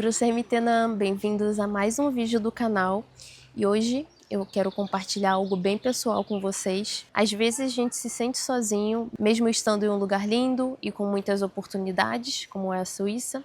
Grüße Mitenan, bem-vindos a mais um vídeo do canal. E hoje eu quero compartilhar algo bem pessoal com vocês. Às vezes a gente se sente sozinho, mesmo estando em um lugar lindo e com muitas oportunidades, como é a Suíça.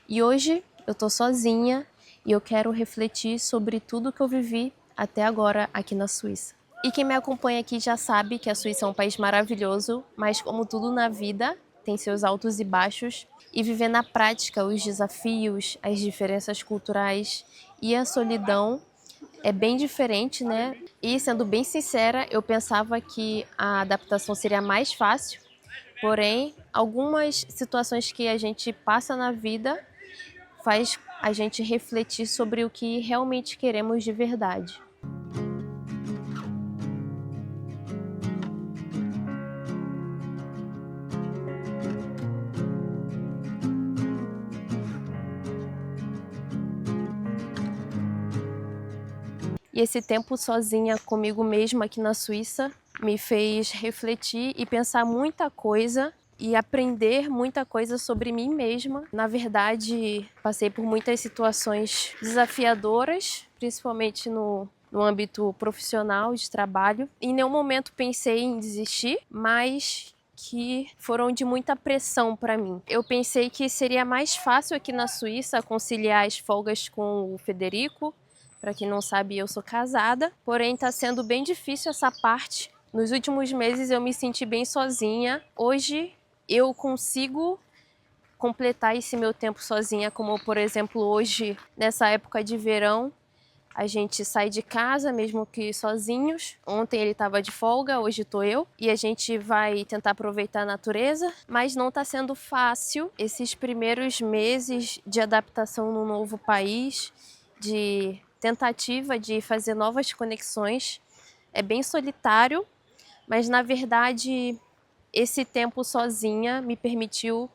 E hoje eu tô sozinha e eu quero refletir sobre tudo que eu vivi até agora aqui na Suíça. E quem me acompanha aqui já sabe que a Suíça é um país maravilhoso, mas como tudo na vida, tem seus altos e baixos, e viver na prática os desafios, as diferenças culturais e a solidão é bem diferente, né? E sendo bem sincera, eu pensava que a adaptação seria mais fácil, porém, algumas situações que a gente passa na vida faz a gente refletir sobre o que realmente queremos de verdade. E esse tempo sozinha comigo mesma aqui na Suíça me fez refletir e pensar muita coisa e aprender muita coisa sobre mim mesma. Na verdade, passei por muitas situações desafiadoras, principalmente no âmbito profissional de trabalho. Em nenhum momento pensei em desistir, mas que foram de muita pressão para mim. Eu pensei que seria mais fácil aqui na Suíça conciliar as folgas com o Federico. Para quem não sabe, eu sou casada, porém está sendo bem difícil essa parte. Nos últimos meses eu me senti bem sozinha. Hoje eu consigo completar esse meu tempo sozinha, como por exemplo hoje, nessa época de verão, a gente sai de casa, mesmo que sozinhos. Ontem ele estava de folga, hoje estou eu. E a gente vai tentar aproveitar a natureza, mas não está sendo fácil esses primeiros meses de adaptação no novo país, de tentativa de fazer novas conexões. É bem solitário, mas na verdade esse tempo sozinha me permitiu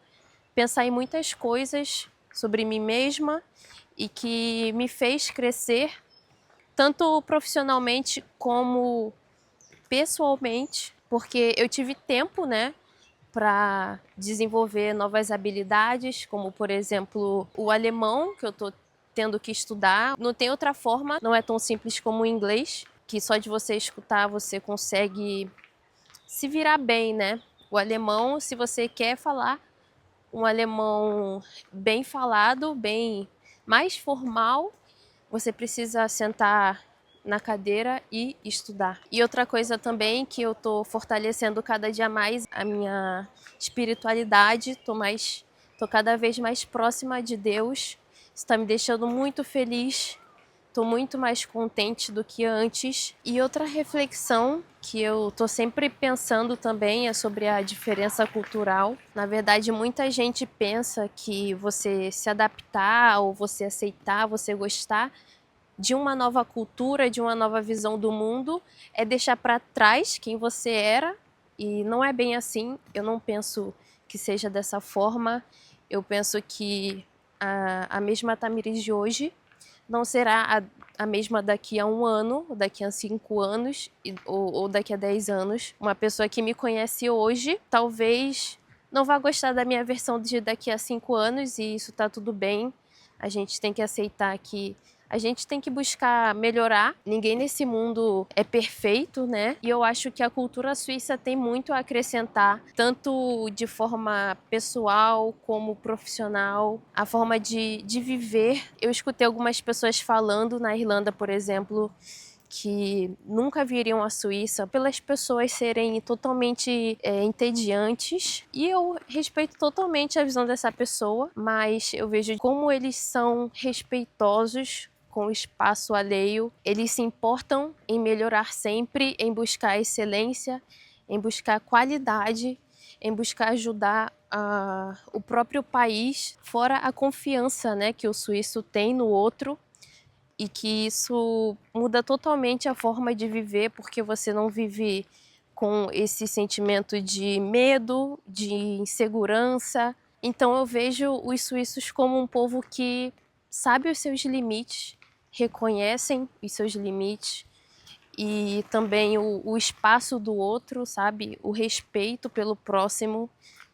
pensar em muitas coisas sobre mim mesma e que me fez crescer tanto profissionalmente como pessoalmente, porque eu tive tempo, né, para desenvolver novas habilidades, como por exemplo o alemão, que eu estou tendo que estudar. Não tem outra forma, não é tão simples como o inglês, que só de você escutar você consegue se virar bem, né? O alemão, se você quer falar um alemão bem falado, bem mais formal, você precisa sentar na cadeira e estudar. E outra coisa também que eu tô fortalecendo cada dia mais a minha espiritualidade, tô cada vez mais próxima de Deus. Isso tá me deixando muito feliz. Tô muito mais contente do que antes. E outra reflexão que eu tô sempre pensando também é sobre a diferença cultural. Na verdade, muita gente pensa que você se adaptar ou você aceitar, você gostar de uma nova cultura, de uma nova visão do mundo, é deixar para trás quem você era, e não é bem assim. Eu não penso que seja dessa forma. Eu penso que a mesma Tamiris de hoje não será a mesma daqui a 1 ano, daqui a 5 anos ou daqui a 10 anos. Uma pessoa que me conhece hoje talvez não vá gostar da minha versão de daqui a 5 anos, e isso tá tudo bem. A gente tem que aceitar que a gente tem que buscar melhorar. Ninguém nesse mundo é perfeito, né? E eu acho que a cultura suíça tem muito a acrescentar, tanto de forma pessoal como profissional, a forma de viver. Eu escutei algumas pessoas falando na Irlanda, por exemplo, que nunca viriam à Suíça pelas pessoas serem totalmente entediantes, e eu respeito totalmente a visão dessa pessoa, mas eu vejo como eles são respeitosos com o espaço alheio. Eles se importam em melhorar sempre, em buscar excelência, em buscar qualidade, em buscar ajudar o próprio país, fora a confiança, né, que o suíço tem no outro, e que isso muda totalmente a forma de viver, porque você não vive com esse sentimento de medo, de insegurança. Então eu vejo os suíços como um povo que sabe os seus limites, reconhecem os seus limites, e também o espaço do outro, sabe? O respeito pelo próximo.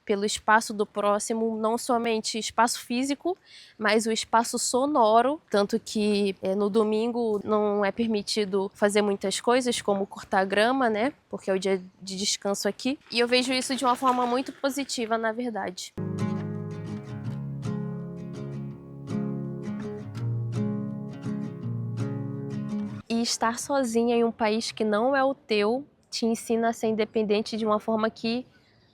pelo espaço do próximo, não somente espaço físico, mas o espaço sonoro, tanto que no domingo não é permitido fazer muitas coisas, como cortar grama, né? Porque é o dia de descanso aqui. E eu vejo isso de uma forma muito positiva, na verdade. E estar sozinha em um país que não é o teu te ensina a ser independente de uma forma que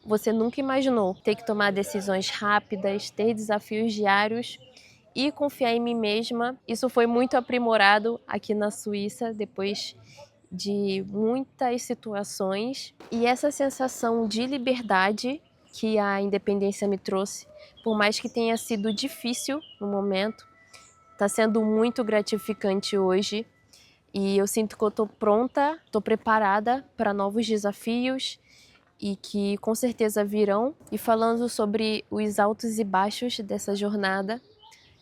você nunca imaginou. Ter que tomar decisões rápidas, ter desafios diários e confiar em mim mesma. Isso foi muito aprimorado aqui na Suíça, depois de muitas situações. E essa sensação de liberdade que a independência me trouxe, por mais que tenha sido difícil no momento, está sendo muito gratificante hoje. E eu sinto que eu estou pronta, estou preparada para novos desafios e que com certeza virão. E falando sobre os altos e baixos dessa jornada,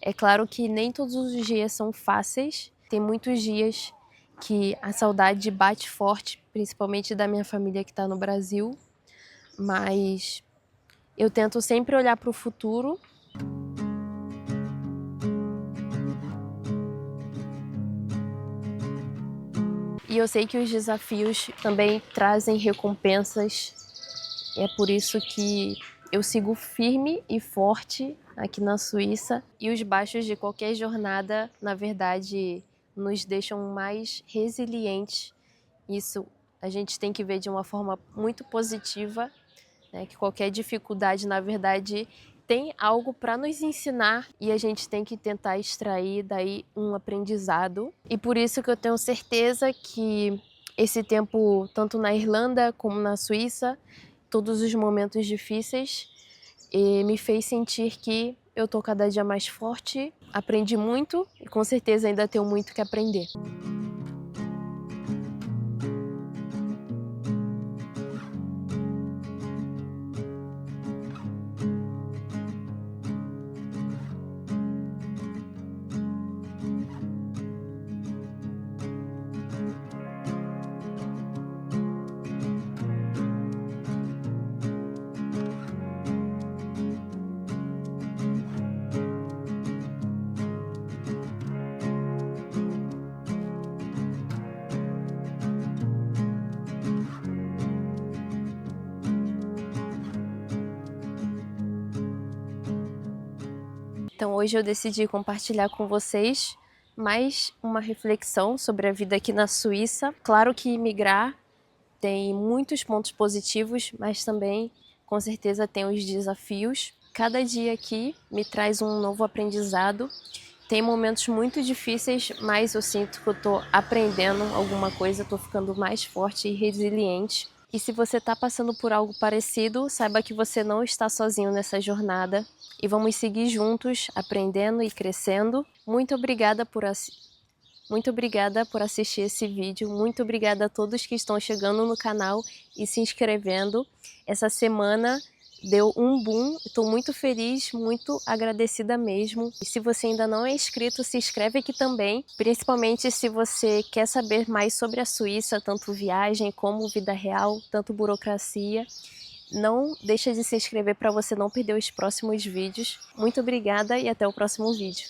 é claro que nem todos os dias são fáceis. Tem muitos dias que a saudade bate forte, principalmente da minha família que está no Brasil. Mas eu tento sempre olhar para o futuro. E eu sei que os desafios também trazem recompensas. É por isso que eu sigo firme e forte aqui na Suíça. E os baixos de qualquer jornada, na verdade, nos deixam mais resilientes. Isso a gente tem que ver de uma forma muito positiva, né? Que qualquer dificuldade, na verdade, tem algo para nos ensinar e a gente tem que tentar extrair daí um aprendizado. E por isso que eu tenho certeza que esse tempo, tanto na Irlanda como na Suíça, todos os momentos difíceis, me fez sentir que eu tô cada dia mais forte, aprendi muito e com certeza ainda tenho muito que aprender. Então hoje eu decidi compartilhar com vocês mais uma reflexão sobre a vida aqui na Suíça. Claro que imigrar tem muitos pontos positivos, mas também com certeza tem os desafios. Cada dia aqui me traz um novo aprendizado. Tem momentos muito difíceis, mas eu sinto que eu estou aprendendo alguma coisa, estou ficando mais forte e resiliente. E se você está passando por algo parecido, saiba que você não está sozinho nessa jornada. E vamos seguir juntos, aprendendo e crescendo. Muito obrigada por assistir esse vídeo. Muito obrigada a todos que estão chegando no canal e se inscrevendo. Essa semana deu um boom. Estou muito feliz, muito agradecida mesmo. E se você ainda não é inscrito, se inscreve aqui também. Principalmente se você quer saber mais sobre a Suíça, tanto viagem como vida real, tanto burocracia. Não deixa de se inscrever para você não perder os próximos vídeos. Muito obrigada e até o próximo vídeo.